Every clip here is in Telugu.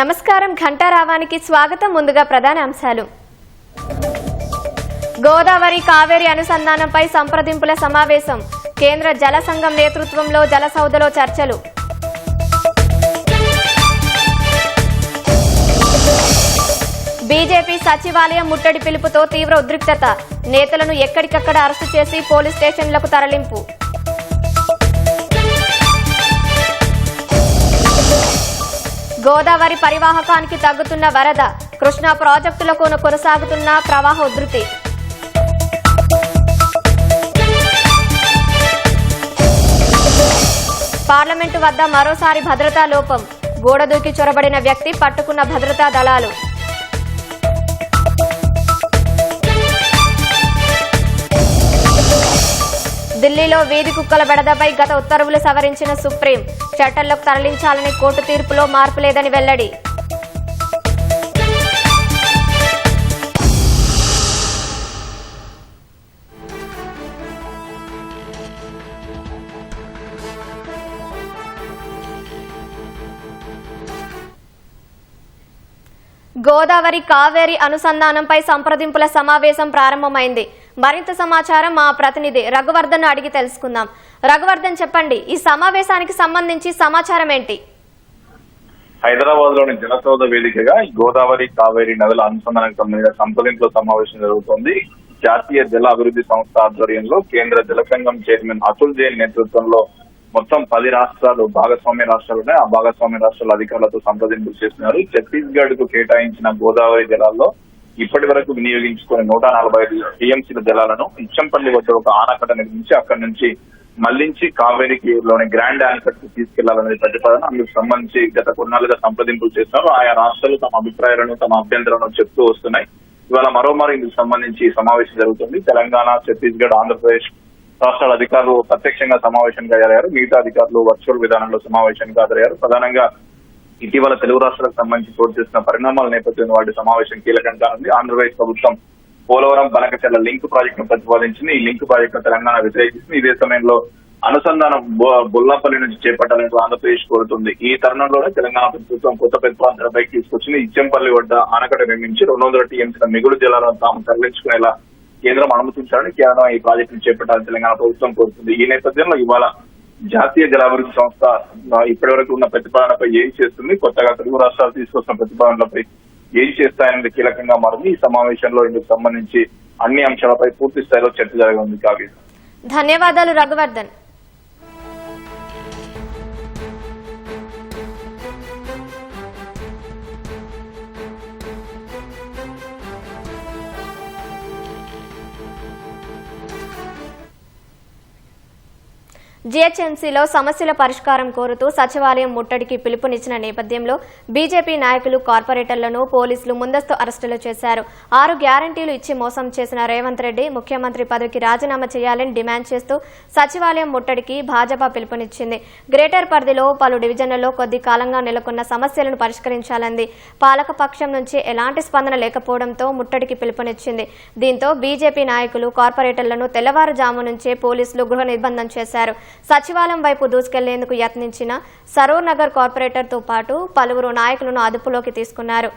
నమస్కారం ఘంటారావానికి స్వాగతం. ముందుగా ప్రధాన అంశాలు. గోదావరి కావేరి అనుసంధానంపై సంప్రదింపుల సమావేశం. కేంద్ర జల సంఘం నేతృత్వంలో జలసౌధలో చర్చలు. బీజేపీ సచివాలయం ముట్టడి పిలుపుతో తీవ్ర ఉద్రిక్తత. నేతలను ఎక్కడికక్కడ అరెస్టు చేసి పోలీస్ స్టేషన్లకు తరలింపు. గోదావరి పరివాహకానికి తగ్గుతున్న వరద. కృష్ణా ప్రాజెక్టులకు కొనసాగుతున్న ప్రవాహ ఉధృతి. పార్లమెంటు వద్ద మరోసారి భద్రతా లోపం. గోడ దూకి చొరబడిన వ్యక్తి పట్టుకున్న భద్రతా దళాలు. ఢిల్లీలో వీధి కుక్కల బెడదపై గత ఉత్తర్వులు సవరించిన సుప్రీం. చట్టంలోకి తరలించాలని కోర్టు తీర్పులో మార్పు లేదని వెల్లడి. గోదావరి కావేరి అనుసంధానంపై సంప్రదింపుల సమావేశం ప్రారంభమైంది. మరింత సమాచారం మా ప్రతినిధి రఘువర్ధన్ అడిగి తెలుసుకుందాం. రఘువర్ధన్, చెప్పండి, ఈ సమావేశానికి సంబంధించి సమాచారం ఏంటి? హైదరాబాద్ లోని జలసౌధ వేదికగా గోదావరి కావేరి నదుల అనుసంధానానికి సంబంధించిన సంప్రదింపుల సమావేశం జరుగుతోంది. జాతీయ జల అభివృద్ధి సంస్థ ఆధ్వర్యంలో కేంద్ర జల సంఘం చైర్మన్ అతుల్ జైన్ నేతృత్వంలో మొత్తం 10 రాష్ట్రాలు భాగస్వామ్య రాష్ట్రాలు ఉన్నాయి. ఆ భాగస్వామ్య రాష్ట్రాల అధికారులతో సంప్రదింపులు చేస్తున్నారు. ఛత్తీస్గఢ్ కు కేటాయించిన గోదావరి జలాల్లో ఇప్పటి వరకు వినియోగించుకుని 145 టీఎంసీల జలాలను ఇచ్చంపల్లి వద్ద ఒక ఆనకట్ట నిర్మించి అక్కడి నుంచి మళ్లించి కావేరికి లోని గ్రాండ్ ఆనకట్ కు తీసుకెళ్లాలనే ప్రతిపాదన. అందుకు సంబంధించి గత కొన్నాళ్లుగా సంప్రదింపులు చేస్తున్నారు. ఆయా రాష్ట్రాలు తమ అభిప్రాయాలను తమ అభ్యంతరాలను చెప్తూ వస్తున్నాయి. ఇవాళ మరోమారు ఇందుకు సంబంధించి సమావేశం జరుగుతుంది. తెలంగాణ, ఛత్తీస్గఢ్, ఆంధ్రప్రదేశ్ రాష్ట్రాల అధికారులు ప్రత్యక్షంగా సమావేశానికి హాజరయ్యారు. మిగతా అధికారులు వర్చువల్ విధానంలో సమావేశానికి హాజరయ్యారు. ప్రధానంగా ఇటీవల తెలుగు రాష్ట్రాలకు సంబంధించి చోటు చేసిన పరిణామాల నేపథ్యంలో వాటి సమావేశం కీలకంగా ఉంది. ఆంధ్రప్రదేశ్ ప్రభుత్వం పోలవరం బనకచెర్ల లింక్ ప్రాజెక్టును ప్రతిపాదించింది. ఈ లింక్ ప్రాజెక్టును తెలంగాణ వ్యతిరేకిస్తుంది. ఇదే సమయంలో అనుసంధానం బొల్లాపల్లి నుంచి చేపట్టాలని ఆంధ్రప్రదేశ్ కోరుతుంది. ఈ తరుణంలోనే తెలంగాణ ప్రభుత్వం కొత్త ప్రతిపాదనపై తీసుకొచ్చింది. ఇచ్చంపల్లి వద్ద ఆనకట్ట నిర్మించి 200 టీఎంసీల మిగులు జలాలను తాము తరలించుకునేలా కేంద్రం అనుమతించాలని కేవలం ఈ ప్రాజెక్టును చేపట్టాలని తెలంగాణ ప్రభుత్వం కోరుతుంది. ఈ నేపథ్యంలో ఇవాళ జాతీయ జలాభివృద్ధి సంస్థ ఇప్పటి వరకు ఉన్న ప్రతిపాదనపై ఏం చేస్తుంది, కొత్తగా తెలుగు రాష్ట్రాలు తీసుకొస్తున్న ప్రతిపాదనలపై ఏం చేస్తాయనేది కీలకంగా మారింది. ఈ సమావేశంలో ఇందుకు సంబంధించి అన్ని అంశాలపై పూర్తి స్థాయిలో చర్చ జరగనుంది. కావ్య, ధన్యవాదాలు రఘువర్ధన్. జీహెచ్ఎంసీలో సమస్యల పరిష్కారం కోరుతూ సచివాలయం ముట్టడికి పిలుపునిచ్చిన నేపథ్యంలో బీజేపీ నాయకులు, కార్పొరేటర్లను పోలీసులు ముందస్తు అరెస్టులు చేశారు. 6 గ్యారంటీలు ఇచ్చి మోసం చేసిన రేవంత్ రెడ్డి ముఖ్యమంత్రి పదవికి రాజీనామా చేయాలని డిమాండ్ చేస్తూ సచివాలయం ముట్టడికి భాజపా పిలుపునిచ్చింది. గ్రేటర్ పరిధిలో పలు డివిజన్లలో కొద్ది కాలంగా నెలకొన్న సమస్యలను పరిష్కరించాలంది. పాలకపక్షం నుంచి ఎలాంటి స్పందన లేకపోవడంతో ముట్టడికి పిలుపునిచ్చింది. దీంతో బీజేపీ నాయకులు, కార్పొరేటర్లను తెల్లవారుజాము నుంచే పోలీసులు గృహ నిర్బంధం చేశారు. సచివాలయం వైపు దూసుకెళ్లేందుకు యత్నించిన సరూర్ నగర్ కార్పొరేటర్ తో పాటు పలువురు నాయకులను అదుపులోకి తీసుకున్నారు.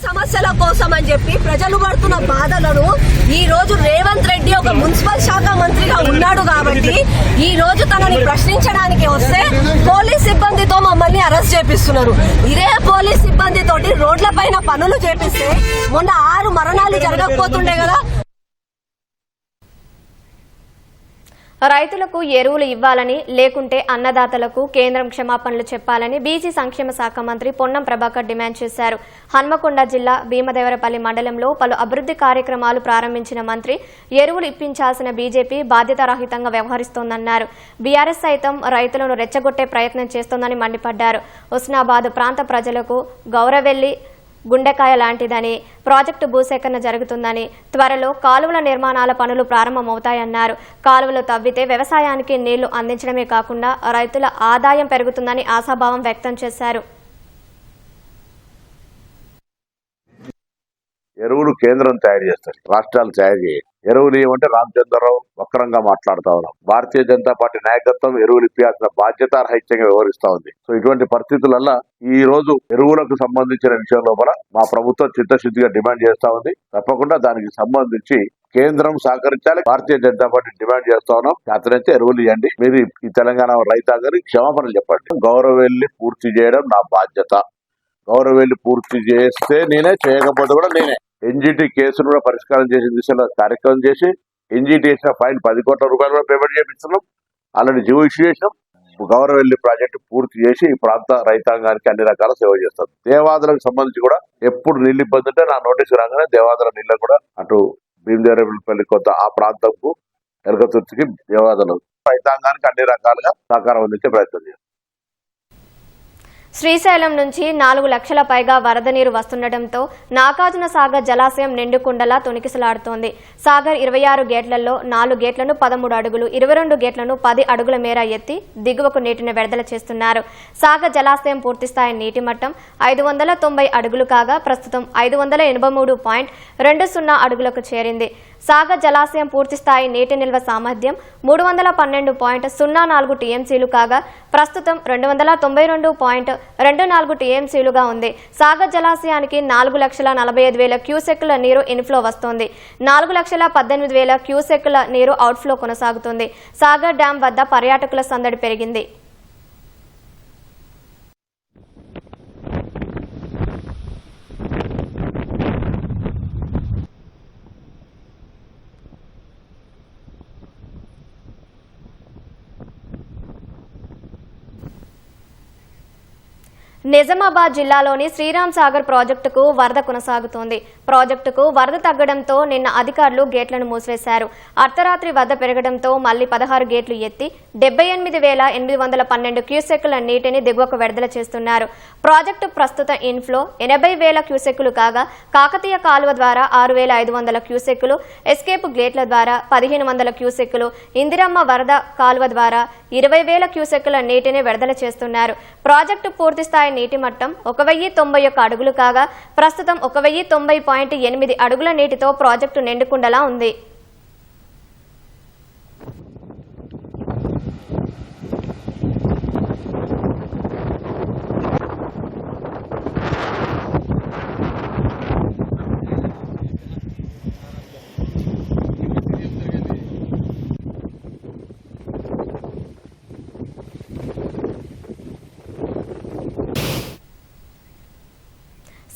సమస్యల కోసం అని చెప్పి ప్రజలు పడుతున్న బాధలను ఈ రోజు రేవంత్ రెడ్డి ఒక మున్సిపల్ శాఖ మంత్రిగా ఉన్నాడు కాబట్టి ఈ రోజు తనని ప్రశ్నించడానికి వస్తే పోలీస్ సిబ్బందితో మమ్మల్ని అరెస్ట్ చేపిస్తున్నారు. ఇదే పోలీస్ సిబ్బందితోటి రోడ్ల పైన పనులు చేపిస్తే మొన్న 6 మరణాలు జరగకపోతుండే కదా. రైతులకు ఎరువులు ఇవ్వాలని, లేకుంటే అన్నదాతలకు కేంద్రం క్షమాపణలు చెప్పాలని బీసీ సంక్షేమ శాఖ మంత్రి పొన్నం ప్రభాకర్ డిమాండ్ చేశారు. హన్మకొండ జిల్లా భీమదేవరపల్లి మండలంలో పలు అభివృద్ధి కార్యక్రమాలు ప్రారంభించిన మంత్రి ఎరువులు ఇప్పించాల్సిన బీజేపీ బాధ్యతారహితంగా వ్యవహరిస్తోందన్నారు. బీఆర్ఎస్ సైతం రైతులను రెచ్చగొట్టే ప్రయత్నం చేస్తోందని మండిపడ్డారు. హుస్నాబాద్ ప్రాంత ప్రజలకు గౌరవెల్లి గుండెకాయ లాంటిదని, ప్రాజెక్టు భూసేకరణ జరుగుతుందని, త్వరలో కాలువల నిర్మాణాల పనులు ప్రారంభమవుతాయన్నారు. కాలువలు తవ్వితే వ్యవసాయానికి నీళ్లు అందించడమే కాకుండా రైతుల ఆదాయం పెరుగుతుందని ఆశాభావం వ్యక్తం చేశారు. ఎరువులు కేంద్రం తయారు చేస్తారు, రాష్ట్రాలు తయారు చేయాలి. ఎరువులు ఏమంటే రామచంద్రరావు వక్రంగా మాట్లాడుతా ఉన్నాం. భారతీయ జనతా పార్టీ నాయకత్వం ఎరువులు ఇప్పాల్సిన బాధ్యత రహితంగా వ్యవహరిస్తా ఉంది. సో ఇటువంటి పరిస్థితులలో ఈ రోజు ఎరువులకు సంబంధించిన విషయం లోపల మా ప్రభుత్వం చిత్తశుద్ధిగా డిమాండ్ చేస్తా ఉంది. తప్పకుండా దానికి సంబంధించి కేంద్రం సహకరించాలి. భారతీయ జనతా పార్టీ డిమాండ్ చేస్తా ఉన్నాం. చేతనైతే ఎరువులు ఇవ్వండి. మీరు ఈ తెలంగాణ రైతాంగానికి క్షమాపణలు చెప్పండి. గౌరవెల్లి పూర్తి చేయడం నా బాధ్యత. గౌరవెల్లి పూర్తి చేస్తే నేనే, చేయకపోతే కూడా నేనే. ఎన్జిటి కేసును కూడా పరిష్కారం చేసే దిశలో కార్యక్రమం చేసి ఎన్జిటి వేసిన ఫైన్ 10 కోట్ల రూపాయలు కూడా పేమెంట్ చేపిస్తున్నాం. అలాంటి జీవో ఇష్యూ చేసినాం. గౌరవెల్లి ప్రాజెక్టు పూర్తి చేసి ఈ ప్రాంత రైతాంగానికి అన్ని రకాల సేవ చేస్తాం. దేవాదులకు సంబంధించి కూడా ఎప్పుడు నీళ్ళు ఇబ్బంది ఉంటే నా నోటీసు రాగానే దేవాదుల నీళ్ళ కూడా అటు భీమదేవరపల్లి కొత్త ఆ ప్రాంతంకు ఎలకతుర్తికి దేవాదులు రైతాంగానికి అన్ని రకాలుగా సహకారం అందించే ప్రయత్నం చేస్తాం. శ్రీశైలం నుంచి 4 లక్షల పైగా వరద నీరు వస్తుండటంతో నాగార్జున సాగర్ జలాశయం నిండుకుండలా తొణికిసలాడుతోంది. సాగర్ 26 గేట్లలో 4 గేట్లను 13 అడుగులు, 22 గేట్లను 10 అడుగుల మేర ఎత్తి దిగువకు నీటిని విడుదల చేస్తున్నారు. సాగర్ జలాశయం పూర్తిస్థాయి నీటి మట్టం 590 అడుగులు కాగా ప్రస్తుతం 583.20 అడుగులకు చేరింది. సాగర్ జలాశయం పూర్తిస్థాయి నీటి నిల్వ సామర్థ్యం 312.04 టీఎంసీలు కాగా ప్రస్తుతం 292.24 టీఎంసీలుగా ఉంది. సాగర్ జలాశయానికి 4,45,000 క్యూసెక్కుల నీరు ఇన్ఫ్లో వస్తోంది. 4,18,000 క్యూసెక్కుల నీరు అవుట్ఫ్లో కొనసాగుతుంది. సాగర్ డ్యాం వద్ద పర్యాటకుల సందడి పెరిగింది. నిజామాబాద్ జిల్లాలోని శ్రీరామ్ సాగర్ ప్రాజెక్టుకు వరద కొనసాగుతోంది. ప్రాజెక్టుకు వరద తగ్గడంతో నిన్న అధికారులు గేట్లను మూసివేశారు. అర్ధరాత్రి వరద పెరగడంతో మళ్లీ 16 గేట్లు ఎత్తి 78,812 క్యూసెక్కుల నీటిని దిగువకు విడుదల చేస్తున్నారు. ప్రాజెక్టు ప్రస్తుత ఇన్ఫ్లో 80,000 క్యూసెక్కులు కాగా కాకతీయ కాలువ ద్వారా 6,500 క్యూసెక్కులు, ఎస్కేప్ గేట్ల ద్వారా 1,500 క్యూసెక్కులు, ఇందిరమ్మ వరద కాలువ ద్వారా 20,000 క్యూసెక్కుల నీటిని విడుదల చేస్తున్నారు. ప్రాజెక్టు పూర్తిస్థాయి నీటి మట్టం 1,091 అడుగులు కాగా ప్రస్తుతం 1,090.8 అడుగుల నీటితో ప్రాజెక్టు నిండుకుండలా ఉంది.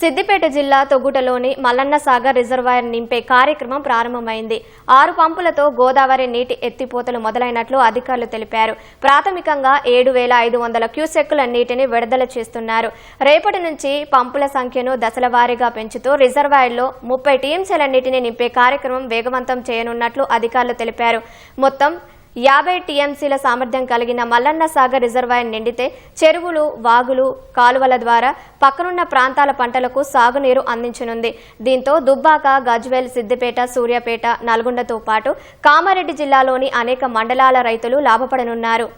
సిద్దిపేట జిల్లా తొగుటలోని మల్లన్న సాగర్ రిజర్వాయర్ నింపే కార్యక్రమం ప్రారంభమైంది. 6 పంపులతో గోదావరి నీటి ఎత్తిపోతలు మొదలైనట్లు అధికారులు తెలిపారు. ప్రాథమికంగా 7,500 క్యూసెక్కుల నీటిని విడుదల చేస్తున్నారు. రేపటి నుంచి పంపుల సంఖ్యను దశల వారీగా పెంచుతూ రిజర్వాయర్లో 30 టీఎంసీల నీటిని నింపే కార్యక్రమం వేగవంతం చేయనున్నట్లు అధికారులు తెలిపారు. మొత్తం 50 టీఎంసీల సామర్థ్యం కలిగిన మల్లన్న సాగర్ రిజర్వాయర్ నిండితే చెరువులు, వాగులు, కాలువల ద్వారా పక్కనున్న ప్రాంతాల పంటలకు సాగునీరు అందించనుంది. దీంతో దుబ్బాక, గజ్వేల్, సిద్దిపేట, సూర్యాపేట, నల్గొండతో పాటు కామారెడ్డి జిల్లాలోని అనేక మండలాల రైతులు లాభపడనున్నారు.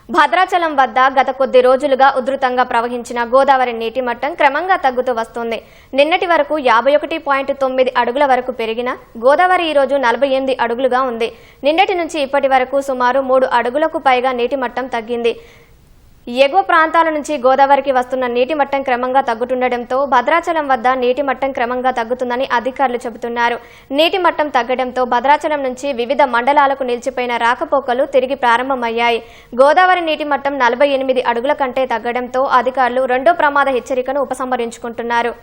భద్రాచలం వద్ద గత కొద్ది రోజులుగా ఉధృతంగా ప్రవహించిన గోదావరి నీటి మట్టం క్రమంగా తగ్గుతూ వస్తోంది. నిన్నటి వరకు 51.9 అడుగుల వరకు పెరిగిన గోదావరి ఈ రోజు 48 అడుగులుగా ఉంది. నిన్నటి నుంచి ఇప్పటి వరకు సుమారు 3 అడుగులకు పైగా నీటి మట్టం తగ్గింది. ఎగువ ప్రాంతాల నుంచి గోదావరికి వస్తున్న నీటి మట్టం క్రమంగా తగ్గుతుండటంతో భద్రాచలం వద్ద నీటి మట్టం క్రమంగా తగ్గుతుందని అధికారులు చెబుతున్నారు. నీటి మట్టం తగ్గడంతో భద్రాచలం నుంచి వివిధ మండలాలకు నిలిచిపోయిన రాకపోకలు తిరిగి ప్రారంభమయ్యాయి. గోదావరి నీటి మట్టం 48 అడుగుల కంటే తగ్గడంతో అధికారులు రెండో ప్రమాద హెచ్చరికను ఉపసంహరించుకుంటున్నారు.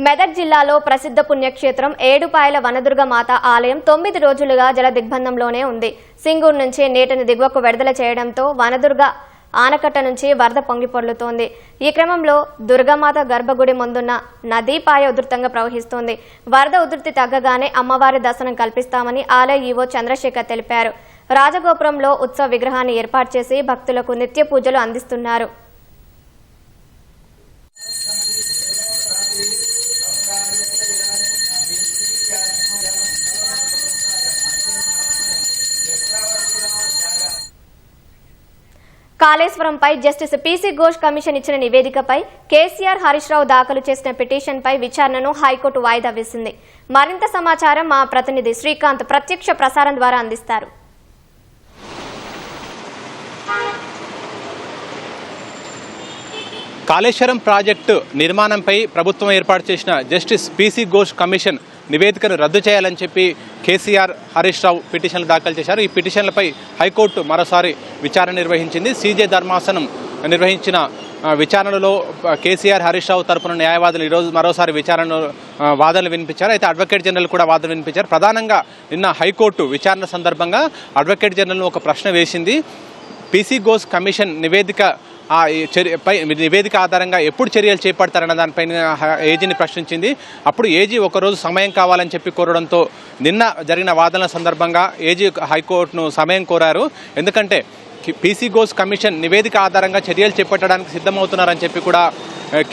మెదక్ జిల్లాలో ప్రసిద్ధ పుణ్యక్షేత్రం ఏడుపాయల వనదుర్గ మాత ఆలయం 9 రోజులుగా జల దిగ్బంధంలోనే ఉంది. సింగూరు నుంచి నీటిని దిగువకు విడుదల చేయడంతో వనదుర్గ ఆనకట్ట నుంచి వరద పొంగిపొర్లుతోంది. ఈ క్రమంలో దుర్గమాత గర్భగుడి ముందున్న నదీపాయ ఉధృతంగా ప్రవహిస్తోంది. వరద ఉధృతి తగ్గగానే అమ్మవారి దర్శనం కల్పిస్తామని ఆలయ ఈవో చంద్రశేఖర్ తెలిపారు. రాజగోపురంలో ఉత్సవ విగ్రహాన్ని ఏర్పాటు చేసి భక్తులకు నిత్య పూజలు అందిస్తున్నారు. కాళేశ్వరంపై జస్టిస్ పీసీ ఘోష్ కమిషన్ ఇచ్చిన నివేదికపై కేసీఆర్ హరీష్ రావు దాఖలు చేసిన పిటిషన్పై విచారణను హైకోర్టు వాయిదా వేసింది. మరింత సమాచారం మా ప్రతినిధి శ్రీకాంత్ ప్రత్యక్ష ప్రసారం ద్వారా అందిస్తారు. కాళేశ్వరం ప్రాజెక్టు నిర్మాణంపై ప్రభుత్వం ఏర్పాటు చేసిన జస్టిస్ పీసీ ఘోష్ కమిషన్ నివేదికను రద్దు చేయాలని చెప్పి కేసీఆర్ హరీష్ రావు పిటిషన్లు దాఖలు చేశారు. ఈ పిటిషన్లపై హైకోర్టు మరోసారి విచారణ నిర్వహించింది. సీజే ధర్మాసనం నిర్వహించిన విచారణలో కేసీఆర్ హరీష్ రావు తరపున న్యాయవాదులు ఈరోజు మరోసారి వాదనలు వినిపించారు. అయితే అడ్వకేట్ జనరల్ కూడా వాదనలు వినిపించారు. ప్రధానంగా నిన్న హైకోర్టు విచారణ సందర్భంగా అడ్వకేట్ జనరల్ ఒక ప్రశ్న వేసింది. పీసీ ఘోష్ కమిషన్ నివేదిక ఆధారంగా ఎప్పుడు చర్యలు చేపడతారన్న దానిపైన ఏజీని ప్రశ్నించింది. అప్పుడు ఏజీ ఒకరోజు సమయం కావాలని చెప్పి కోరడంతో నిన్న జరిగిన వాదనల సందర్భంగా ఏజీ హైకోర్టును సమయం కోరారు. ఎందుకంటే పీసీ ఘోష్ కమిషన్ నివేదిక ఆధారంగా చర్యలు చేపట్టడానికి సిద్ధమవుతున్నారని చెప్పి కూడా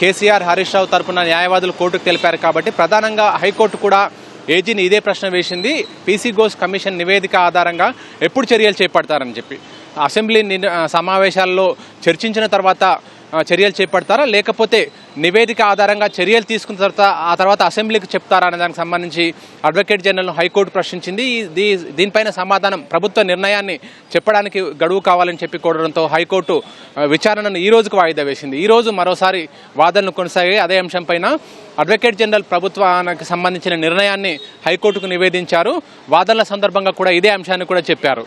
కేసీఆర్ హరీష్ రావు తరపున న్యాయవాదులు కోర్టుకు తెలిపారు. కాబట్టి ప్రధానంగా హైకోర్టు కూడా ఏజీని ఇదే ప్రశ్న వేసింది. పీసీ ఘోష్ కమిషన్ నివేదిక ఆధారంగా ఎప్పుడు చర్యలు చేపడతారని చెప్పి అసెంబ్లీ సమావేశాల్లో చర్చించిన తర్వాత చర్యలు చేపడతారా, లేకపోతే నివేదిక ఆధారంగా చర్యలు తీసుకున్న తర్వాత అసెంబ్లీకి చెప్తారా అనే దానికి సంబంధించి అడ్వకేట్ జనరల్ను హైకోర్టు ప్రశ్నించింది. దీనిపైన సమాధానం ప్రభుత్వ నిర్ణయాన్ని చెప్పడానికి గడువు కావాలని చెప్పి కోరడంతో హైకోర్టు విచారణను ఈ రోజుకు వాయిదా వేసింది. ఈ రోజు మరోసారి వాదనలు కొనసాగాయి. అదే అంశంపైన అడ్వకేట్ జనరల్ ప్రభుత్వానికి సంబంధించిన నిర్ణయాన్ని హైకోర్టుకు నివేదించారు. వాదనల సందర్భంగా కూడా ఇదే అంశాన్ని కూడా చెప్పారు.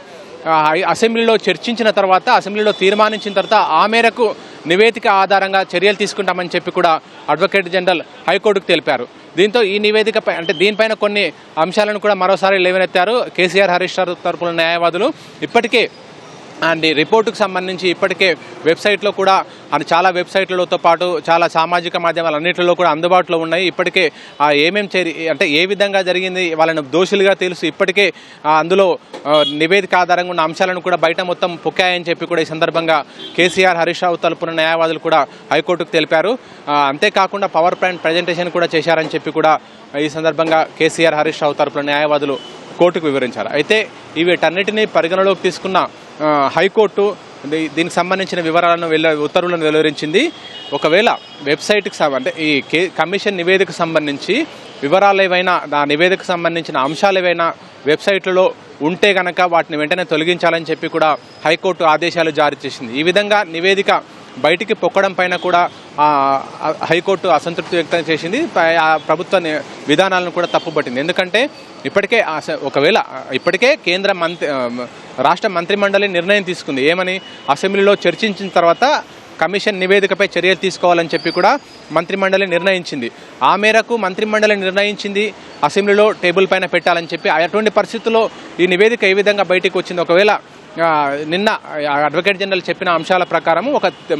అసెంబ్లీలో చర్చించిన తర్వాత అసెంబ్లీలో తీర్మానించిన తర్వాత ఆ మేరకు నివేదిక ఆధారంగా చర్యలు తీసుకుంటామని చెప్పి కూడా అడ్వకేట్ జనరల్ హైకోర్టుకు తెలిపారు. దీంతో ఈ నివేదికపై దీనిపైన కొన్ని అంశాలను కూడా మరోసారి లేవనెత్తారు కేసీఆర్ హరీష్ రావు తరపున న్యాయవాదులు. ఇప్పటికే అండ్ రిపోర్టుకు సంబంధించి ఇప్పటికే వెబ్సైట్లో కూడా చాలా వెబ్సైట్లతో పాటు చాలా సామాజిక మాధ్యమాలు అన్నింటిలో కూడా అందుబాటులో ఉన్నాయి. ఇప్పటికే అంటే ఏ విధంగా జరిగింది వాళ్ళని దోషులుగా తెలుసు. ఇప్పటికే అందులో నివేదిక ఆధారంగా ఉన్న అంశాలను కూడా బయట మొత్తం పొక్కాయని చెప్పి కూడా ఈ సందర్భంగా కేసీఆర్ హరీష్ రావు తరపున న్యాయవాదులు కూడా హైకోర్టుకు తెలిపారు. అంతేకాకుండా పవర్ పాయింట్ ప్రజెంటేషన్ కూడా చేశారని చెప్పి కూడా ఈ సందర్భంగా కేసీఆర్ హరీష్ రావు తరపున న్యాయవాదులు కోర్టుకు వివరించారు. అయితే వీటన్నిటినీ పరిగణలోకి తీసుకున్న హైకోర్టు దీనికి సంబంధించిన వివరాలను ఉత్తర్వులను వెలువరించింది. ఒకవేళ వెబ్సైట్కి అంటే ఈ కమిషన్ నివేదికకు సంబంధించి వివరాలు ఏవైనా ఆ నివేదికకు సంబంధించిన అంశాలు ఏవైనా వెబ్సైట్లలో ఉంటే కనుక వాటిని వెంటనే తొలగించాలని చెప్పి కూడా హైకోర్టు ఆదేశాలు జారీ చేసింది. ఈ విధంగా నివేదిక బయటికి పొక్కడం పైన కూడా హైకోర్టు అసంతృప్తి వ్యక్తం చేసింది. ప్రభుత్వ విధానాలను కూడా తప్పుపట్టింది. ఎందుకంటే ఇప్పటికే రాష్ట్ర మంత్రిమండలి నిర్ణయం తీసుకుంది. ఏమని అసెంబ్లీలో చర్చించిన తర్వాత కమిషన్ నివేదికపై చర్యలు తీసుకోవాలని చెప్పి కూడా మంత్రిమండలి నిర్ణయించింది. ఆ మేరకు మంత్రిమండలి నిర్ణయించింది అసెంబ్లీలో టేబుల్ పైన పెట్టాలని చెప్పి. అటువంటి పరిస్థితుల్లో ఈ నివేదిక ఏ విధంగా బయటకు వచ్చింది? ఒకవేళ నిన్న అడ్వకేట్ జనరల్ చెప్పిన అంశాల ప్రకారం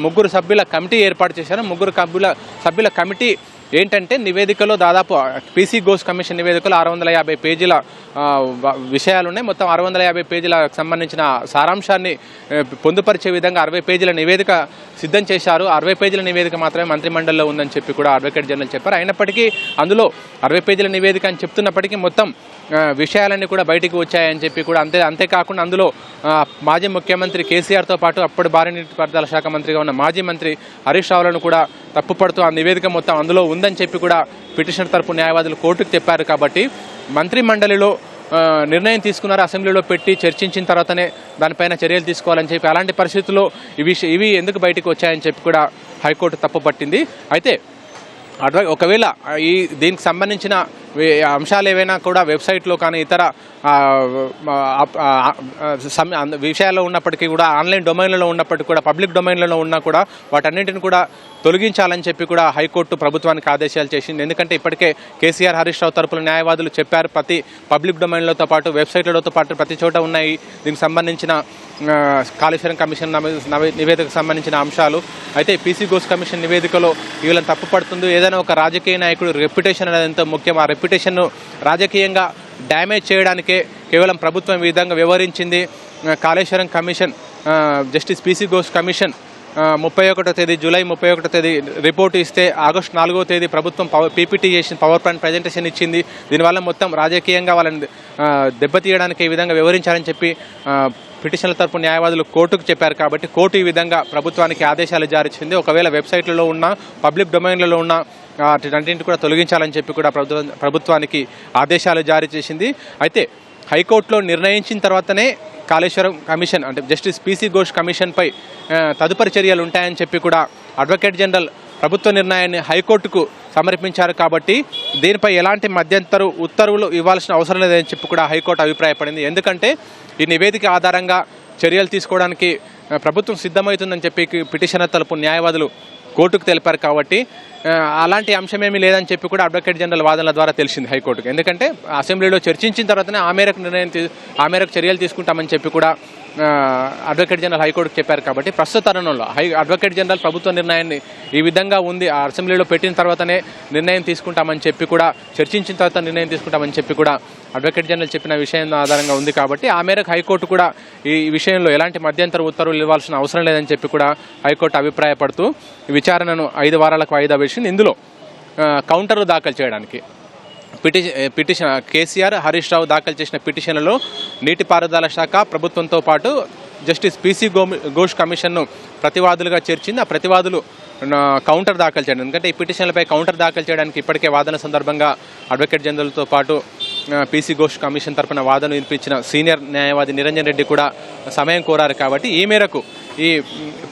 3 సభ్యుల కమిటీ ఏర్పాటు చేశారు. 3 సభ్యుల కమిటీ ఏంటంటే నివేదికలో దాదాపు పీసీ ఘోష్ కమిషన్ నివేదికలో 650 పేజీల విషయాలు ఉన్నాయి. మొత్తం 650 పేజీలకు సంబంధించిన సారాంశాన్ని పొందుపరిచే విధంగా 60 పేజీల నివేదిక సిద్ధం చేశారు. 60 పేజీల నివేదిక మాత్రమే మంత్రిమండలిలో ఉందని చెప్పి కూడా అడ్వకేట్ జనరల్ చెప్పారు. అయినప్పటికీ అందులో 60 పేజీల నివేదిక అని చెప్తున్నప్పటికీ మొత్తం విషయాలన్నీ కూడా బయటికి వచ్చాయని చెప్పి కూడా అంతేకాకుండా అందులో మాజీ ముఖ్యమంత్రి కేసీఆర్తో పాటు అప్పుడు భారీ నీటిపారుదల శాఖ మంత్రిగా ఉన్న మాజీ మంత్రి హరీష్ రావులను కూడా తప్పుపడుతూ ఆ నివేదిక మొత్తం అందులో ఉందని చెప్పి కూడా పిటిషనర్ తరపు న్యాయవాదులు కోర్టుకు చెప్పారు. కాబట్టి మంత్రిమండలిలో నిర్ణయం తీసుకున్నారు. అసెంబ్లీలో పెట్టి చర్చించిన తర్వాతనే దానిపైన చర్యలు తీసుకోవాలని చెప్పి. అలాంటి పరిస్థితుల్లో ఇవి ఎందుకు బయటకు వచ్చాయని చెప్పి కూడా హైకోర్టు తప్పుపట్టింది. అయితే ఒకవేళ దీనికి సంబంధించిన అంశాలు ఏవైనా కూడా వెబ్సైట్లో కానీ ఇతర విషయాల్లో ఉన్నప్పటికీ కూడా ఆన్లైన్ డొమైన్లలో ఉన్నప్పటికీ కూడా పబ్లిక్ డొమైన్లలో ఉన్నా కూడా వాటన్నింటిని కూడా తొలగించాలని చెప్పి కూడా హైకోర్టు ప్రభుత్వానికి ఆదేశాలు చేసింది. ఎందుకంటే ఇప్పటికే కేసీఆర్ హరీష్ రావు తరపున న్యాయవాదులు చెప్పారు, ప్రతి పబ్లిక్ డొమైన్లతో పాటు వెబ్సైట్లతో పాటు ప్రతి చోట ఉన్నాయి దీనికి సంబంధించిన కాళేశ్వరం కమిషన్ నివేదికకు సంబంధించిన అంశాలు. అయితే పీసీ ఘోష్ కమిషన్ నివేదికలో వీళ్ళని తప్పుపడుతుంది. ఏదైనా ఒక రాజకీయ నాయకుడు రెప్యుటేషన్ అనేది ఎంతో ముఖ్యం. ఆ రెప్యుటేషన్ను రాజకీయంగా డ్యామేజ్ చేయడానికే కేవలం ప్రభుత్వం ఈ విధంగా వ్యవహరించింది. Kaleshwaram commission justice PC Ghosh commission 31వ తేదీ జూలై 31వ తేదీ రిపోర్టు ఇస్తే ఆగస్టు 4వ తేదీ ప్రభుత్వం పీపీటీ చేసి పవర్ పాయింట్ ప్రజెంటేషన్ ఇచ్చింది. దీనివల్ల మొత్తం రాజకీయంగా వాళ్ళని దెబ్బతీయడానికి ఈ విధంగా వ్యవహరించాలని చెప్పి పిటిషన్ల తరపు న్యాయవాదులు కోర్టుకు చెప్పారు. కాబట్టి కోర్టు ఈ విధంగా ప్రభుత్వానికి ఆదేశాలు జారీ చేసింది. ఒకవేళ వెబ్సైట్లలో ఉన్న పబ్లిక్ డొమైన్లలో ఉన్న వాటిని కూడా తొలగించాలని చెప్పి కూడా ప్రభుత్వానికి ఆదేశాలు జారీ చేసింది. అయితే హైకోర్టులో నిర్ణయించిన తర్వాతనే కాళేశ్వరం కమిషన్ అంటే జస్టిస్ పీసీ ఘోష్ కమిషన్పై తదుపరి చర్యలు ఉంటాయని చెప్పి కూడా అడ్వకేట్ జనరల్ ప్రభుత్వ నిర్ణయాన్ని హైకోర్టుకు సమర్పించారు. కాబట్టి దీనిపై ఎలాంటి మధ్యంతర ఉత్తర్వులు ఇవ్వాల్సిన అవసరం లేదని చెప్పి కూడా హైకోర్టు అభిప్రాయపడింది. ఎందుకంటే ఈ నివేదిక ఆధారంగా చర్యలు తీసుకోవడానికి ప్రభుత్వం సిద్ధమవుతుందని చెప్పి పిటిషనర్ తరపు న్యాయవాదులు కోర్టుకు తెలిపారు. కాబట్టి అలాంటి అంశమేమీ లేదని చెప్పి కూడా అడ్వకేట్ జనరల్ వాదనల ద్వారా తెలిసింది హైకోర్టుకు. ఎందుకంటే అసెంబ్లీలో చర్చించిన తర్వాతనే ఆ మేరకు చర్యలు తీసుకుంటామని చెప్పి కూడా అడ్వకేట్ జనరల్ హైకోర్టుకు చెప్పారు. కాబట్టి ప్రస్తుత తరుణంలో అడ్వకేట్ జనరల్ ప్రభుత్వ నిర్ణయాన్ని ఈ విధంగా ఉంది, అసెంబ్లీలో పెట్టిన తర్వాతనే నిర్ణయం తీసుకుంటామని చెప్పి కూడా చర్చించిన తర్వాత నిర్ణయం తీసుకుంటామని చెప్పి కూడా అడ్వకేట్ జనరల్ చెప్పిన విషయం ఆధారంగా ఉంది. కాబట్టి ఆ మేరకు హైకోర్టు కూడా ఈ విషయంలో ఎలాంటి మధ్యంతర ఉత్తర్వులు ఇవ్వాల్సిన అవసరం లేదని చెప్పి కూడా హైకోర్టు అభిప్రాయపడుతూ విచారణను 5 వారాలకు వాయిదా వేసింది. ఇందులో కౌంటర్లు దాఖలు చేయడానికి పిటిషన్ కేసీఆర్ హరీష్ రావు దాఖలు చేసిన పిటిషన్లలో నీటిపారుదల శాఖ ప్రభుత్వంతో పాటు జస్టిస్ పీసీ ఘోష్ కమిషన్ను ప్రతివాదులుగా చేర్చింది. ఆ ప్రతివాదులు కౌంటర్ దాఖలు చేయడం, ఎందుకంటే ఈ పిటిషన్లపై కౌంటర్ దాఖలు చేయడానికి ఇప్పటికే వాదన సందర్భంగా అడ్వకేట్ జనరల్తో పాటు పీసీ ఘోష్ కమిషన్ తరపున వాదన వినిపించిన సీనియర్ న్యాయవాది నిరంజన్ రెడ్డి కూడా సమయం కోరారు. కాబట్టి ఈ మేరకు ఈ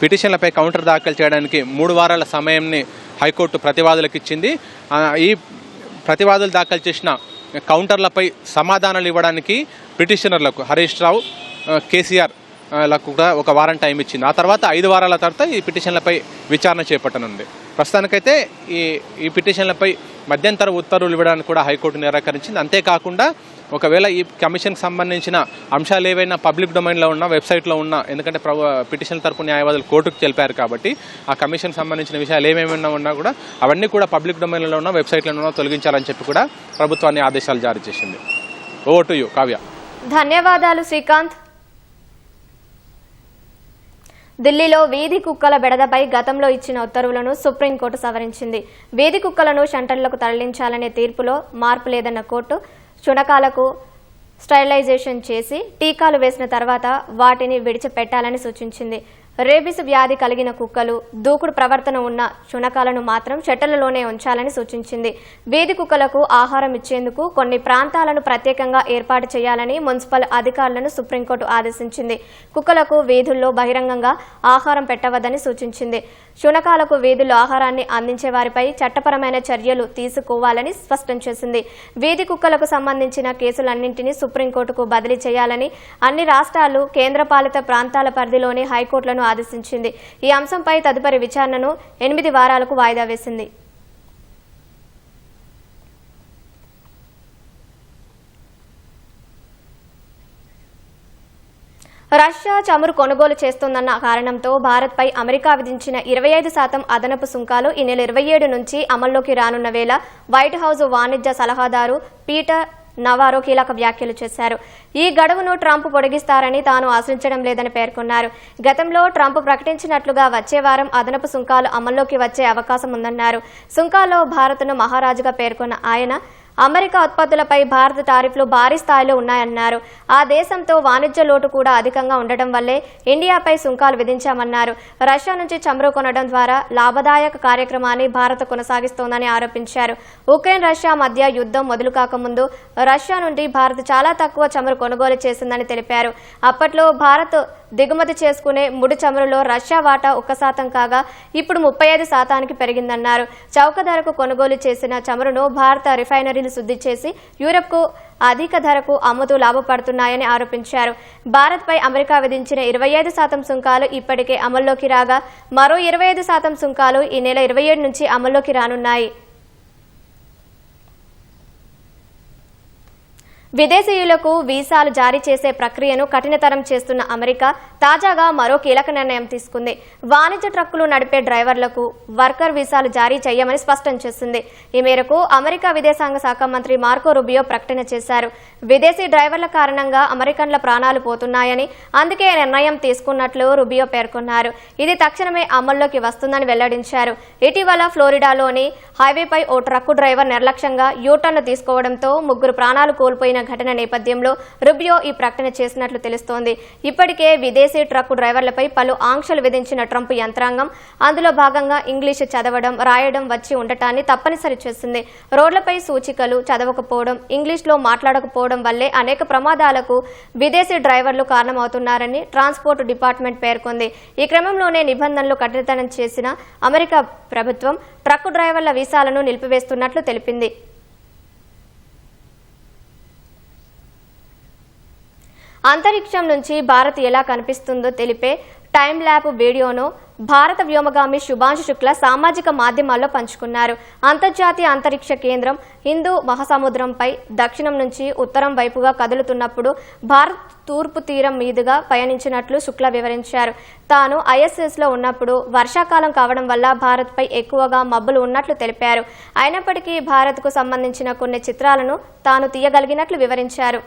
పిటిషన్లపై కౌంటర్ దాఖలు చేయడానికి 3 వారాల సమయాన్ని హైకోర్టు ప్రతివాదులకు ఇచ్చింది. ఈ ప్రతివాదులు దాఖలు చేసిన కౌంటర్లపై సమాధానాలు ఇవ్వడానికి పిటిషనర్లకు హరీష్ రావు, కేసీఆర్ లకు కూడా 1 వారం టైం ఇచ్చింది. ఆ తర్వాత 5 వారాల తర్వాత ఈ పిటిషన్లపై విచారణ చేపట్టనుంది. ప్రస్తుతానికైతే ఈ పిటిషన్లపై మధ్యంతర ఉత్తర్వులు ఇవ్వడానికి కూడా హైకోర్టు నిరాకరించింది. అంతేకాకుండా ఒకవేళ ఈ కమిషన్కి సంబంధించిన అంశాలు ఏవైనా పబ్లిక్ డొమైన్లో ఉన్నా, వెబ్సైట్లో ఉన్నా, ఎందుకంటే పిటిషన్ తరపు న్యాయవాదులు కోర్టుకు తెలిపారు కాబట్టి ఆ కమిషన్కి సంబంధించిన విషయాలు ఏమేమైనా ఉన్నా కూడా అవన్నీ కూడా పబ్లిక్ డొమైన్లో ఉన్న వెబ్సైట్లో ఉన్నా తొలగించాలని చెప్పి కూడా ప్రభుత్వాన్ని ఆదేశాలు జారీ చేసింది. Over to you Kavya. ధన్యవాదాలు శ్రీకాంత్. ఢిల్లీలో వీధి కుక్కల బెడదపై గతంలో ఇచ్చిన ఉత్తర్వులను సుప్రీంకోర్టు సవరించింది. వీధి కుక్కలను షెల్టర్లకు తరలించాలనే తీర్పులో మార్పు లేదన్న కోర్టు శునకాలకు స్టెరిలైజేషన్ చేసి టీకాలు వేసిన తర్వాత వాటిని విడిచిపెట్టాలని సూచించింది. రేబిస్ వ్యాధి కలిగిన కుక్కలు, దూకుడు ప్రవర్తన ఉన్న శునకాలను మాత్రం షెల్టర్లలోనే ఉంచాలని సూచించింది. వీధి కుక్కలకు ఆహారం ఇచ్చేందుకు కొన్ని ప్రాంతాలను ప్రత్యేకంగా ఏర్పాటు చేయాలని మున్సిపల్ అధికారులను సుప్రీంకోర్టు ఆదేశించింది. కుక్కలకు వీధుల్లో బహిరంగంగా ఆహారం పెట్టవద్దని సూచించింది. శునకాలకు వీధుల్లో ఆహారాన్ని అందించే వారిపై చట్టపరమైన చర్యలు తీసుకోవాలని స్పష్టం చేసింది. వీధి కుక్కలకు సంబంధించిన కేసులన్నింటినీ సుప్రీంకోర్టుకు బదిలీ చేయాలని అన్ని రాష్ట్రాలు, కేంద్రపాలిత ప్రాంతాల పరిధిలోని హైకోర్టులను ఆదేశించింది. ఈ అంశంపై తదుపరి విచారణను 8 వారాలకు వాయిదా వేసింది. రష్యా చమురు కొనుగోలు చేస్తోందన్న కారణంతో భారత్పై అమెరికా విధించిన 25% అదనపు సుంకాలు ఈ నెల 27 నుంచి అమల్లోకి రానున్న వేళ వైట్ హౌస్ వాణిజ్య సలహాదారు పీటర్ నవారో కీలక వ్యాఖ్యలు చేశారు. ఈ గడువును ట్రంప్ పొడిగిస్తారని తాను ఆశించడం లేదని పేర్కొన్నారు. గతంలో ట్రంప్ ప్రకటించినట్లుగా వచ్చే వారం అదనపు సుంకాలు అమల్లోకి వచ్చే అవకాశం ఉందన్నారు. సుంకాల్లో భారత్ను మహారాజుగా పేర్కొన్న ఆయన అమెరికా ఉత్పత్తులపై భారత టారిఫ్లు భారీ స్థాయిలో ఉన్నాయన్నారు. ఆ దేశంతో వాణిజ్య లోటు కూడా అధికంగా ఉండటం వల్లే ఇండియాపై సుంకాలు విధించామన్నారు. రష్యా నుంచి చమురు కొనడం ద్వారా లాభదాయక కార్యక్రమాన్ని భారత్ కొనసాగిస్తోందని ఆరోపించారు. ఉక్రెయిన్ రష్యా మధ్య యుద్ధం మొదలు కాకముందు రష్యా నుండి భారత్ చాలా తక్కువ చమురు కొనుగోలు చేసిందని తెలిపారు. అప్పట్లో భారత్ దిగుమతి చేసుకునే ముడి చమురులో రష్యా వాటా 1% కాగా ఇప్పుడు 35% పెరిగిందన్నారు. చౌక ధరకు కొనుగోలు చేసిన చమురును భారత రిఫైనరీలు శుద్ధి చేసి యూరప్కు అధిక ధరకు అమ్ముతూ లాభపడుతున్నాయని ఆరోపించారు. భారత్పై అమెరికా విధించిన 25% సుంకాలు ఇప్పటికే అమల్లోకి రాగా మరో 25% సుంకాలు ఈ నెల 27 నుంచి అమల్లోకి రానున్నాయి. విదేశీయులకు వీసాలు జారీ చేసే ప్రక్రియను కఠినతరం చేస్తున్న అమెరికా తాజాగా మరో కీలక నిర్ణయం తీసుకుంది. వాణిజ్య ట్రక్కులు నడిపే డ్రైవర్లకు వర్కర్ వీసాలు జారీ చేయమని స్పష్టం చేసింది. ఈ మేరకు అమెరికా విదేశాంగ శాఖ మంత్రి మార్కో రూబియో ప్రకటన చేశారు. విదేశీ డ్రైవర్ల కారణంగా అమెరికన్ల ప్రాణాలు పోతున్నాయని, అందుకే నిర్ణయం తీసుకున్నట్లు రూబియో పేర్కొన్నారు. ఇది తక్షణమే అమల్లోకి వస్తుందని వెల్లడించారు. ఇటీవల ఫ్లోరిడాలోని హైవేపై ఓ ట్రక్కు డ్రైవర్ నిర్లక్ష్యంగా యూటర్న్ తీసుకోవడంతో 3 ప్రాణాలు కోల్పోయిన ఘటన నేపథ్యంలో రూబియో ఈ ప్రకటన చేసినట్లు తెలుస్తోంది. ఇప్పటికే విదేశీ ట్రక్కు డ్రైవర్లపై పలు ఆంక్షలు విధించిన ట్రంప్ యంత్రాంగం అందులో భాగంగా ఇంగ్లీషు చదవడం, రాయడం వచ్చి ఉండటాన్ని తప్పనిసరి చేసింది. రోడ్లపై సూచికలు చదవకపోవడం, ఇంగ్లీష్లో మాట్లాడకపోవడం వల్లే అనేక ప్రమాదాలకు విదేశీ డ్రైవర్లు కారణమవుతున్నారని ట్రాన్స్పోర్ట్ డిపార్ట్మెంట్ పేర్కొంది. ఈ క్రమంలోనే నిబంధనలు కఠినతరం చేసిన అమెరికా ప్రభుత్వం ట్రక్కు డ్రైవర్ల వీసాలను నిలిపివేస్తున్నట్లు తెలిపింది. అంతరిక్షం నుంచి భారత్ ఎలా కనిపిస్తుందో తెలిపే టైమ్ ల్యాప్ వీడియోను భారత వ్యోమగామి శుభాంశు శుక్లా సామాజిక మాధ్యమాల్లో పంచుకున్నారు. అంతర్జాతీయ అంతరిక్ష కేంద్రం హిందూ మహాసముద్రంపై దక్షిణం నుంచి ఉత్తరం వైపుగా కదులుతున్నప్పుడు భారత్ తూర్పు తీరం మీదుగా పయనించినట్లు శుక్లా వివరించారు. తాను ISSలో ఉన్నప్పుడు వర్షాకాలం కావడం వల్ల భారత్పై ఎక్కువగా మబ్బులు ఉన్నట్లు తెలిపారు. అయినప్పటికీ భారత్కు సంబంధించిన కొన్ని చిత్రాలను తాను తీయగలిగినట్లు వివరించారు.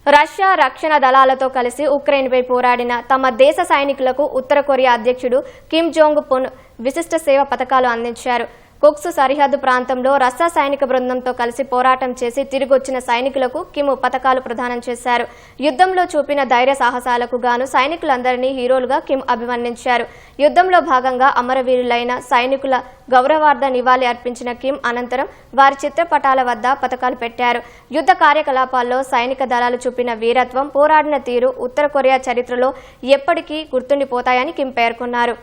రష్యా రక్షణ దళాలతో కలిసి ఉక్రెయిన్పై పోరాడిన తమ దేశ సైనికులకు ఉత్తర కొరియా అధ్యక్షుడు కిమ్ జోంగ్ పున్ విశిష్ట సేవ పథకాలు అందించారు. కుక్స్ సరిహద్దు ప్రాంతంలో రష్యా సైనిక బృందంతో కలిసి పోరాటం చేసి తిరిగొచ్చిన సైనికులకు కిమ్ పథకాలు ప్రదానం చేశారు. యుద్ధంలో చూపిన ధైర్య సాహసాలకు గాను సైనికులందరినీ హీరోలుగా కిమ్ అభివర్ణించారు. యుద్ధంలో భాగంగా అమరవీరులైన సైనికుల గౌరవార్థ నివాళి అర్పించిన కిమ్ అనంతరం వారి చిత్రపటాల వద్ద పథకాలు పెట్టారు. యుద్ధ కార్యకలాపాల్లో సైనిక దళాలు చూపిన వీరత్వం, పోరాడిన తీరు ఉత్తర కొరియా చరిత్రలో ఎప్పటికీ గుర్తుండిపోతాయని కిమ్ పేర్కొన్నారు.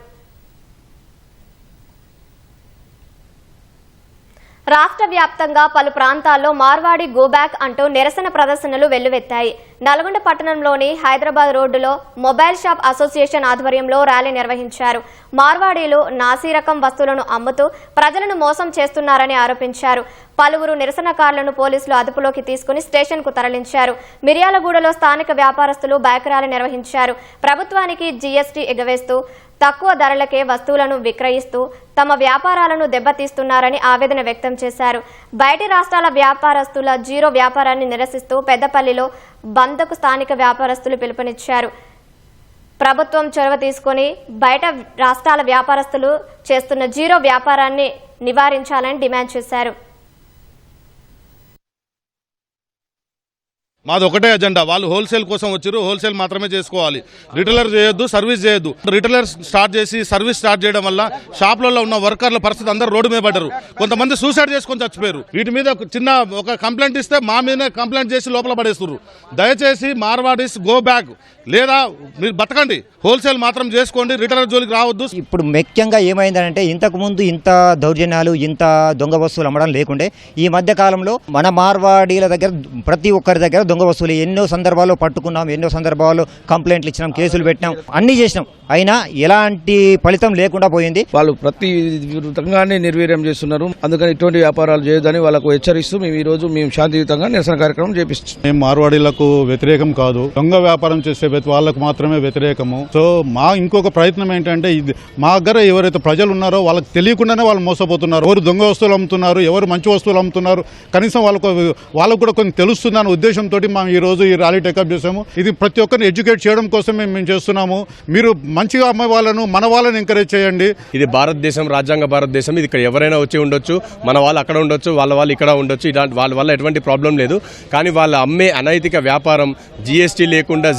రాష్ట్ర వ్యాప్తంగా పలు ప్రాంతాల్లో మార్వాడి గోబ్యాక్ అంటూ నిరసన ప్రదర్శనలు వెల్లువెత్తాయి. నల్గొండ పట్టణంలోని హైదరాబాద్ రోడ్డులో మొబైల్ షాప్ అసోసియేషన్ ఆధ్వర్యంలో ర్యాలీ నిర్వహించారు. మార్వాడీలు నాసీ రకం వస్తువులను అమ్ముతూ ప్రజలను మోసం చేస్తున్నారని ఆరోపించారు. పలువురు నిరసనకారులను పోలీసులు అదుపులోకి తీసుకుని స్టేషన్కు తరలించారు. మిర్యాలగూడలో స్థానిక వ్యాపారస్తులు బైక్ ర్యాలీ నిర్వహించారు. ప్రభుత్వానికి GST ఎగవేస్తూ తక్కువ ధరలకే వస్తువులను విక్రయిస్తూ తమ వ్యాపారాలను దెబ్బతీస్తున్నారని ఆవేదన వ్యక్తం చేశారు. బయటి రాష్ట్రాల వ్యాపారస్తుల జీరో వ్యాపారాన్ని నిరసిస్తూ పెద్దపల్లిలో బంద్కు స్థానిక వ్యాపారస్తులు పిలుపునిచ్చారు. ప్రభుత్వం చొరవ తీసుకుని బయట రాష్ట్రాల వ్యాపారస్తులు చేస్తున్న జీరో వ్యాపారాన్ని నివారించాలని డిమాండ్ చేశారు. మాది ఒకటే అజెండా. వాళ్ళు హోల్సేల్ కోసం వచ్చారు, హోల్సేల్ మాత్రమే చేసుకోవాలి. రిటైలర్ చేయొద్దు, సర్వీస్ చేయొద్దు. రిటైలర్ స్టార్ట్ చేసి సర్వీస్ స్టార్ట్ చేయడం వల్ల షాప్లలో ఉన్న వర్కర్ల పరిస్థితి అందరూ రోడ్డు మీద పడ్డారు. కొంతమంది సూసైడ్ చేసుకొని చచ్చిపోయారు. వీటి మీద చిన్న ఒక కంప్లైంట్ ఇస్తే మా మీదనే కంప్లైంట్ చేసి లోపల పడేస్తున్నారు. దయచేసి మార్వాడీస్ గో బ్యాక్, లేదా మీరు బతకండి, హోల్సేల్ మాత్రం చేసుకోండి, రిటైలర్ జోలికి రావద్దు. ఇప్పుడు ముఖ్యంగా ఏమైందంటే ఇంతకు ముందు ఇంత దౌర్జన్యాలు, ఇంత దొంగ వస్తువులు అమ్మడం లేకుండే ఈ మధ్య కాలంలో మన మార్వాడీల దగ్గర ప్రతి ఒక్కరి దగ్గర దొంగ వస్తువులు ఎన్నో సందర్భాల్లో పట్టుకున్నాం, ఎన్నో సందర్భాల్లో కంప్లైంట్లు ఇచ్చినాం, కేసులు పెట్టినాం, అన్ని చేసినాం. అయినా ఎలాంటి ఫలితం లేకుండా పోయింది. వాళ్ళు ప్రతి విధంగానే నిర్వీర్యం చేస్తున్నారు. అందుకని ఇటువంటి వ్యాపారాలు చేయొద్దని వాళ్ళకు హెచ్చరిస్తూ మేము శాంతియుతంగా నిరసన కార్యక్రమం చేపిస్తాం. మేము మార్వాడీలకు వ్యతిరేకం కాదు, దొంగ వ్యాపారం చేసే వాళ్ళకు మాత్రమే వ్యతిరేకము. సో మా ఇంకొక ప్రయత్నం ఏంటంటే మా దగ్గర ఎవరైతే ప్రజలు ఉన్నారో వాళ్ళకి తెలియకుండానే వాళ్ళు మోసపోతున్నారు. ఎవరు దొంగ వస్తువులు అమ్ముతున్నారు, ఎవరు మంచి వస్తువులు అమ్ముతున్నారు, కనీసం వాళ్ళకు కూడా కొంచెం తెలుస్తుందన్న ఉద్దేశంతో తోటి మేము ఈ రోజు ఈ ర్యాలీ టేకప్ చేసాము. ఇది ప్రతి ఒక్కరిని ఎడ్యుకేట్ చేయడం కోసం మేము చేస్తున్నాము. మీరు మంచిగా అమ్మే వాళ్ళను మన వాళ్ళని ఎంకరేజ్ చేయండి. ఇది భారతదేశం, రాజ్యాంగ భారతదేశం. ఇది ఇక్కడ ఎవరైనా వచ్చి ఉండొచ్చు, మన వాళ్ళు అక్కడ ఉండొచ్చు, వాళ్ళ ఇక్కడ ఉండొచ్చు. ఇలాంటి వాళ్ళ వల్ల ఎటువంటి ప్రాబ్లం లేదు. కానీ వాళ్ళ అమ్మే అనైతిక వ్యాపారం, జీఎస్టీ లేకుండా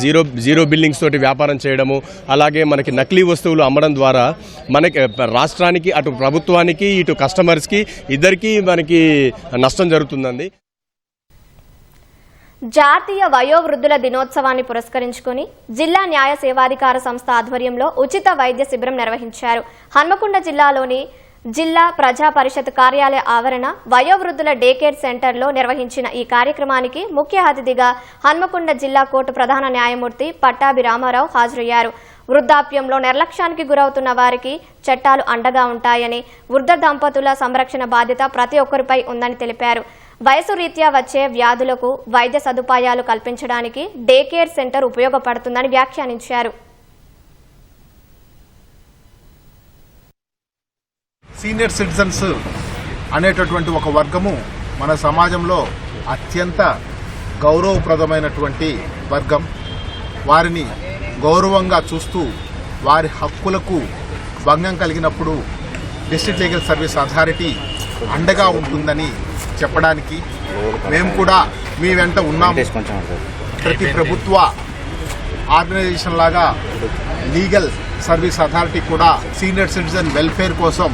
జీరో బిల్లింగ్స్ తోటి వ్యాపారం చేయడము, అలాగే మనకి నకిలీ వస్తువులు అమ్మడం ద్వారా మనకి రాష్ట్రానికి, అటు ప్రభుత్వానికి, ఇటు కస్టమర్స్కి ఇద్దరికీ మనకి నష్టం జరుగుతుందండి. జాతీయ వయోవృద్ధుల దినోత్సవాన్ని పురస్కరించుకుని జిల్లా న్యాయ సేవాధికార సంస్థ ఆధ్వర్యంలో ఉచిత వైద్య శిబిరం నిర్వహించారు. హన్మకొండ జిల్లాలోని జిల్లా ప్రజా పరిషత్ కార్యాలయ ఆవరణ వయోవృద్ధుల డే కేర్ సెంటర్లో నిర్వహించిన ఈ కార్యక్రమానికి ముఖ్య అతిథిగా హన్మకొండ జిల్లా కోర్టు ప్రధాన న్యాయమూర్తి పట్టాభి రామారావు హాజరయ్యారు. వృద్ధాప్యంలో నిర్లక్ష్యానికి గురవుతున్న వారికి చట్టాలు అండగా ఉంటాయని, వృద్ధ దంపతుల సంరక్షణ బాధ్యత ప్రతి ఒక్కరిపై ఉందని తెలిపారు. వయసు రీత్యా వచ్చే వ్యాధులకు వైద్య సదుపాయాలు కల్పించడానికి డే కేర్ సెంటర్ ఉపయోగపడుతుందని వ్యాఖ్యానించారు. సీనియర్ సిటిజన్స్ అనేటటువంటి ఒక వర్గము మన సమాజంలో అత్యంత గౌరవప్రదమైనటువంటి వర్గం. వారిని గౌరవంగా చూస్తూ వారి హక్కులకు భంగం కలిగినప్పుడు డిస్ట్రిక్ట్ లీగల్ సర్వీస్ అథారిటీ అండగా ఉంటుందని చెప్పడానికి మేము కూడా మీ వెంట ఉన్నాము. ప్రతి ప్రభుత్వ ఆర్గనైజేషన్ లాగా లీగల్ సర్వీస్ అథారిటీ కూడా సీనియర్ సిటిజన్ వెల్ఫేర్ కోసం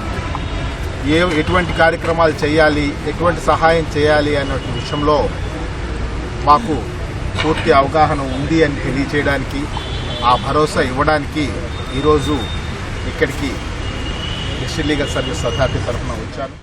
ఎటువంటి కార్యక్రమాలు చేయాలి, ఎటువంటి సహాయం చేయాలి అనే విషయంలో మాకు పూర్తి అవగాహన ఉంది అని తెలియచేయడానికి, ఆ భరోసా ఇవ్వడానికి ఈరోజు ఇక్కడికి డిస్ట్రిక్ట్ లీగల్ సర్వీస్ అథారిటీ తరఫున వచ్చాను.